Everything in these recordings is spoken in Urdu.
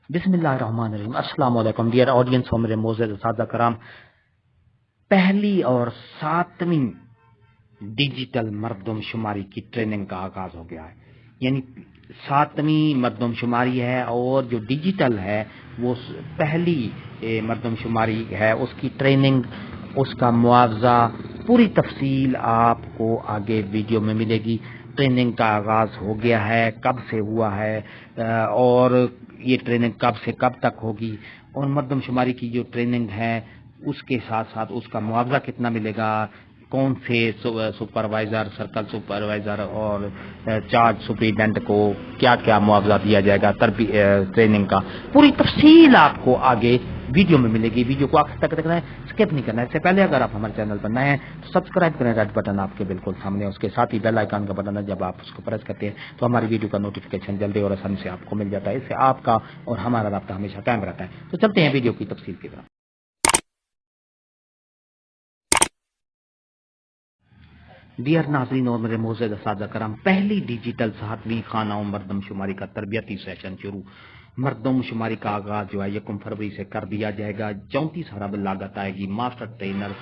بسم اللہ الرحمن الرحیم۔ السلام علیکم ڈیئر آڈینس اور میرے معزز اساتذہ کرام، پہلی اور 7ویں ڈیجیٹل مردم شماری کی ٹریننگ کا آغاز ہو گیا ہے۔ یعنی 7ویں مردم شماری ہے اور جو ڈیجیٹل ہے وہ پہلی مردم شماری ہے، اس کی ٹریننگ، اس کا معاوضہ، پوری تفصیل آپ کو آگے ویڈیو میں ملے گی۔ ٹریننگ کا آغاز ہو گیا ہے، کب سے ہوا ہے اور یہ ٹریننگ کب سے کب تک ہوگی، اور مردم شماری کی جو ٹریننگ ہے اس کے ساتھ ساتھ اس کا معاوضہ کتنا ملے گا، کون سے سپروائزر، سرکل سپروائزر اور چارج سپریڈنٹ کو کیا کیا معاوضہ دیا جائے گا، ٹریننگ کا پوری تفصیل آپ کو آگے ویڈیو میں ملے گی۔ ویڈیو کو آخر تک دیکھنا ہے، اسکپ نہیں کرنا ہے۔ اس سے پہلے اگر آپ ہمارے چینل پر نئے ہیں تو سبسکرائب کریں، ریڈ بٹن آپ کے بالکل سامنے، اس کے ساتھ ہی بیل آئیکن کا بٹن ہے، جب آپ اس کو پریس کرتے ہیں تو ہماری ویڈیو کا نوٹیفیکیشن جلدی اور آسانی سے آپ کو مل جاتا ہے۔ اس سے آپ کا اور ہمارا رابطہ ہمیشہ قائم رہتا ہے۔ تو چلتے ہیں ویڈیو کی تفصیل کی طرف۔ ڈیئر ناظرین اور میرے معزز اساتذہ کرام، پہلی ڈیجیٹل 7ویں خانہ مردم شماری کا تربیتی سیشن شروع۔ مردم شماری کا آغاز جو ہے 1 فروری سے کر دیا جائے گا۔ 34 ارب لاگت آئے گی۔ ماسٹر ٹرینرز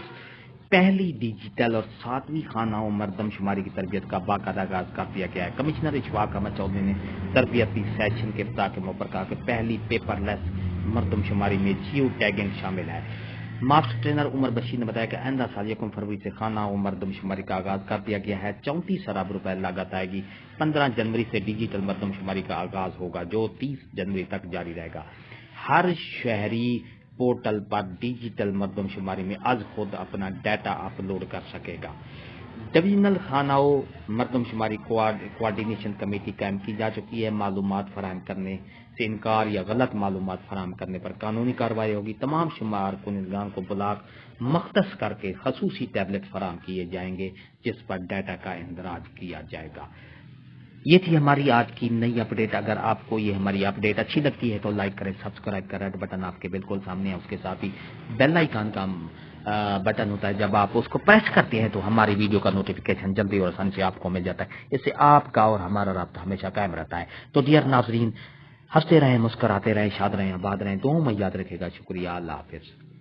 پہلی ڈیجیٹل اور 7ویں خانہ مردم شماری کی تربیت کا باقاعدہ آغاز کر دیا گیا ہے۔ کمشنر اشفاق احمد چودھری نے تربیتی سیشن کے افتتاح کے موقع پر کہا کہ پہلی پیپر لیس مردم شماری میں جیو ٹیگنگ شامل ہے۔ ماسٹر ٹرینر عمر بشیر نے بتایا کہ آئندہ سال 1 فروری سے خانہ مردم شماری کا آغاز کر دیا گیا ہے۔ 34 ارب روپے لاگت آئے گی۔ 15 جنوری سے ڈیجیٹل مردم شماری کا آغاز ہوگا جو 30 جنوری تک جاری رہے گا۔ ہر شہری پورٹل پر ڈیجیٹل مردم شماری میں از خود اپنا ڈیٹا اپلوڈ کر سکے گا۔ ڈویژنل خانہ مردم شماری کوارڈینیشن کمیٹی قائم کی جا چکی ہے۔ معلومات فراہم کرنے سے انکار یا غلط معلومات فراہم کرنے پر قانونی کارروائی ہوگی۔ تمام شمار کنندگان کو بلاک مختص کر کے خصوصی ٹیبلٹ فراہم کیے جائیں گے جس پر ڈیٹا کا اندراج کیا جائے گا۔ یہ تھی ہماری آج کی نئی اپڈیٹ۔ اگر آپ کو یہ ہماری اپڈیٹ اچھی لگتی ہے تو لائک کریں، سبسکرائب کریں، ریڈ بٹن آپ کے بالکل سامنے ہے، اس کے ساتھ ہی بیل آئیکن کا بٹن ہوتا ہے، جب آپ اس کو پریس کرتے ہیں تو ہماری ویڈیو کا نوٹیفیکیشن جلدی اور آسانی سے آپ کو مل جاتا ہے۔ اس سے آپ کا اور ہمارا رابطہ ہمیشہ قائم رہتا ہے۔ تو ڈیئر ناظرین، ہنستے رہیں، مسکراتے رہیں، شاد رہیں، آباد رہیں، دعاؤں میں یاد رکھے گا۔ شکریہ، اللہ حافظ۔